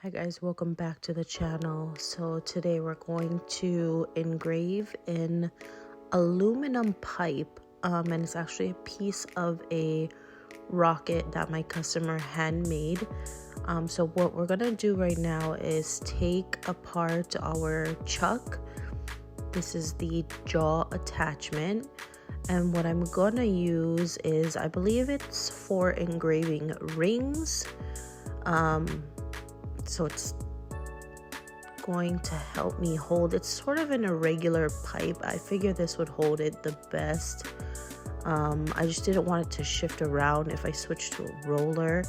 Hi guys, welcome back to the channel. So today we're going to engrave in aluminum pipe, and it's actually a piece of a rocket that my customer handmade. So what we're gonna do right now is take apart our chuck. This is the jaw attachment, and what I'm gonna use is, I believe it's for engraving rings. So it's going to help me hold. It's sort of an irregular pipe. I figured this would hold it the best. I just didn't want it to shift around if I switch to a roller.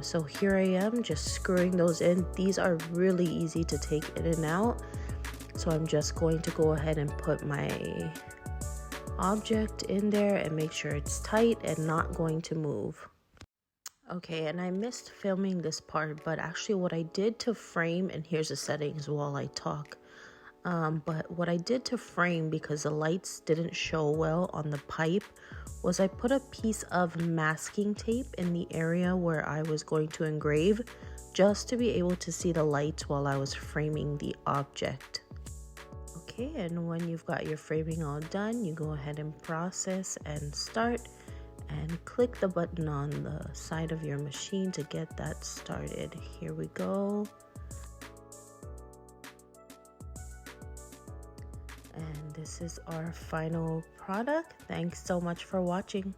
So here I am just screwing those in. These are really easy to take in and out. So I'm just going to go ahead and put my object in there and make sure it's tight and not going to move. Okay, and I missed filming this part, but actually what I did to frame, and here's the settings while I talk, but what I did to frame, because the lights didn't show well on the pipe, was I put a piece of masking tape in the area where I was going to engrave, just to be able to see the lights while I was framing the object. Okay, and when you've got your framing all done, you go ahead and process and start, and click the button on the side of your machine to get that started. Here we go. And this is our final product. Thanks so much for watching.